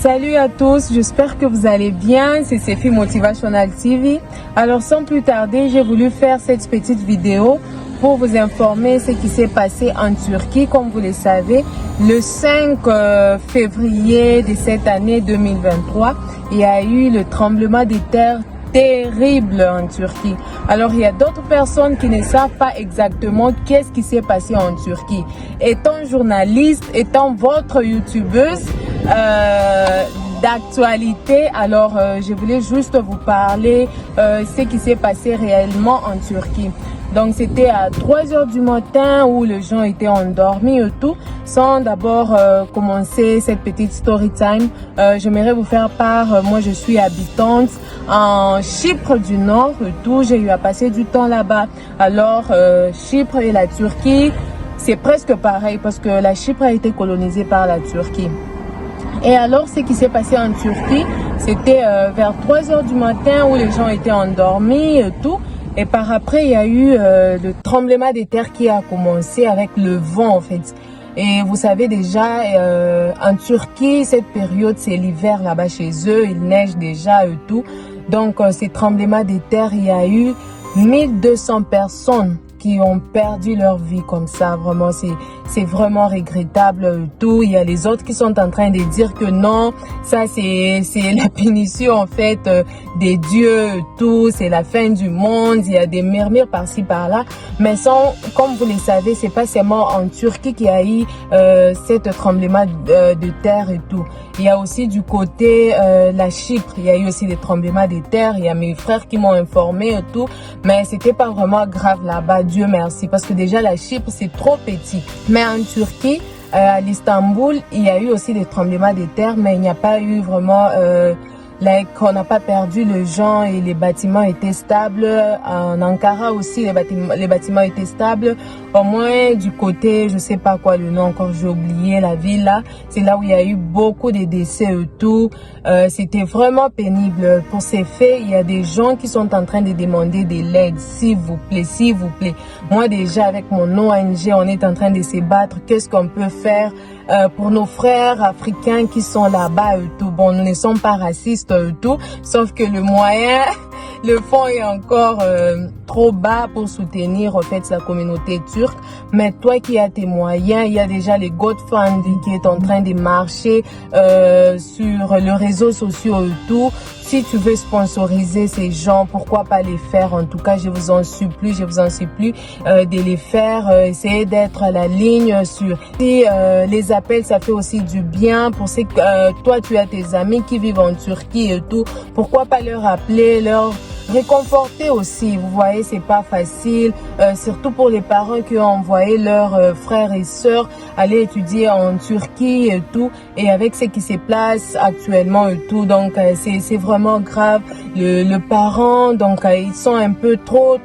Salut à tous, j'espère que vous allez bien, c'est Sefi Motivational TV. Alors sans plus tarder, j'ai voulu faire cette petite vidéo pour vous informer ce qui s'est passé en Turquie. Comme vous le savez, le 5 février de cette année 2023, il y a eu le tremblement de terre terrible en Turquie. Alors il y a d'autres personnes qui ne savent pas exactement qu'est-ce qui s'est passé en Turquie. Étant journaliste, étant votre youtubeuse d'actualité, alors je voulais juste vous parler ce qui s'est passé réellement en Turquie. Donc c'était à 3 h du matin où les gens étaient endormis et tout. Sans d'abord commencer cette petite story time, j'aimerais vous faire part, moi je suis habitante en Chypre du Nord et tout. J'ai eu à passer du temps là-bas. Alors Chypre et la Turquie, c'est presque pareil parce que la Chypre a été colonisée par la Turquie. Et alors, ce qui s'est passé en Turquie, c'était vers 3 h du matin où les gens étaient endormis et tout. Et par après, il y a eu le tremblement de terre qui a commencé avec le vent en fait. Et vous savez déjà, en Turquie, cette période, c'est l'hiver là-bas chez eux. Il neige déjà et tout. Donc, ces tremblements de terre, il y a eu 1200 personnes qui ont perdu leur vie comme ça. Vraiment, c'est vraiment regrettable tout. Il y a les autres qui sont en train de dire que non, ça c'est la punition en fait des dieux tout, c'est la fin du monde. Il y a des murmures par-ci par-là, mais comme vous le savez, c'est pas seulement en Turquie qu'il y a eu cet tremblement de terre et tout. Il y a aussi du côté la Chypre, il y a eu aussi des tremblements de terre. Il y a mes frères qui m'ont informé et tout, mais c'était pas vraiment grave là-bas, Dieu merci, parce que déjà la Chypre c'est trop petit. Mais en Turquie, à l'Istanbul, il y a eu aussi des tremblements de terre, mais il n'y a pas eu vraiment on n'a pas perdu les gens et les bâtiments étaient stables. En Ankara aussi, les bâtiments étaient stables. Au moins du côté, je sais pas quoi le nom encore, j'ai oublié la ville là. C'est là où il y a eu beaucoup de décès et tout. C'était vraiment pénible. Pour ces faits, il y a des gens qui sont en train de demander de l'aide. S'il vous plaît, s'il vous plaît. Moi déjà avec mon ONG, on est en train de se battre. Qu'est-ce qu'on peut faire pour nos frères africains qui sont là-bas et tout? Bon, nous ne sommes pas racistes et tout, sauf que le moyen, le fonds est encore trop bas pour soutenir en fait la communauté turque. Mais toi qui as tes moyens, il y a déjà les GoFundMe qui est en train de marcher sur les réseaux sociaux et tout. Si tu veux sponsoriser ces gens, pourquoi pas les faire? En tout cas, je vous en supplie de les faire. Essayez d'être à la ligne sur. Si les appels, ça fait aussi du bien pour ceux que toi, tu as tes amis qui vivent en Turquie et tout. Pourquoi pas leur appeler, leur réconforter aussi. Vous voyez, c'est pas facile, surtout pour les parents qui ont envoyé leurs frères et sœurs aller étudier en Turquie et tout, et avec ce qui se passe actuellement et tout. Donc c'est vraiment grave. Le parent, donc ils sont un peu trop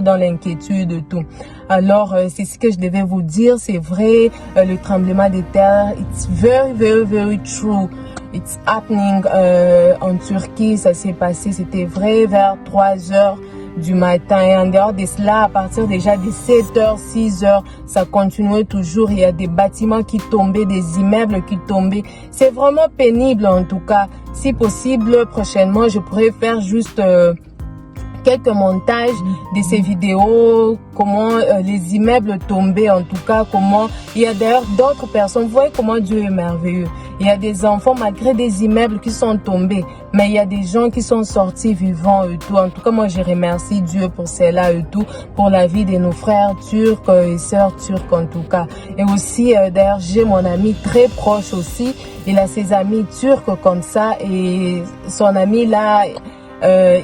dans l'inquiétude et tout. Alors c'est ce que je devais vous dire. C'est vrai, le tremblement de terre, it's very true. It's happening en Turquie. Ça s'est passé, c'était vrai, vers 3 h du matin. Et en dehors de cela, à partir déjà de 7 h, 6 h, ça continuait toujours. Il y a des bâtiments qui tombaient, des immeubles qui tombaient. C'est vraiment pénible en tout cas. Si possible, prochainement, je pourrais faire juste quelques montages de ces vidéos, comment les immeubles tombaient, en tout cas, comment il y a d'ailleurs d'autres personnes. Vous voyez comment Dieu est merveilleux. Il y a des enfants malgré des immeubles qui sont tombés, mais il y a des gens qui sont sortis vivants et tout. En tout cas, moi je remercie Dieu pour cela et tout, pour la vie de nos frères turcs et sœurs turcs en tout cas. Et aussi d'ailleurs j'ai mon ami très proche aussi, il a ses amis turcs comme ça, et son ami là,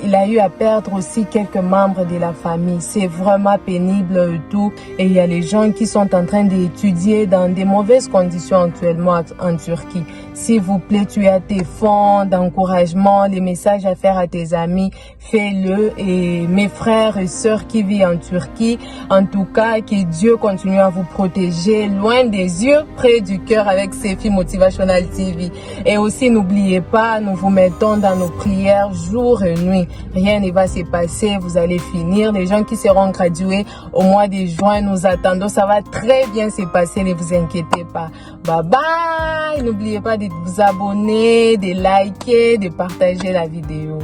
il a eu à perdre aussi quelques membres de la famille. C'est vraiment pénible et tout. Et il y a les gens qui sont en train d'étudier dans des mauvaises conditions actuellement en Turquie. S'il vous plaît, tu as tes fonds d'encouragement, les messages à faire à tes amis, fais-le. Et mes frères et sœurs qui vivent en Turquie, en tout cas, que Dieu continue à vous protéger loin des yeux, près du cœur avec Sefi Motivational TV. Et aussi, n'oubliez pas, nous vous mettons dans nos prières jour et nuit. Rien ne va se passer, vous allez finir. Les gens qui seront gradués au mois de juin, nous attendons. Ça va très bien se passer, ne vous inquiétez pas. Bye bye! N'oubliez pas de vous abonner, de liker, de partager la vidéo.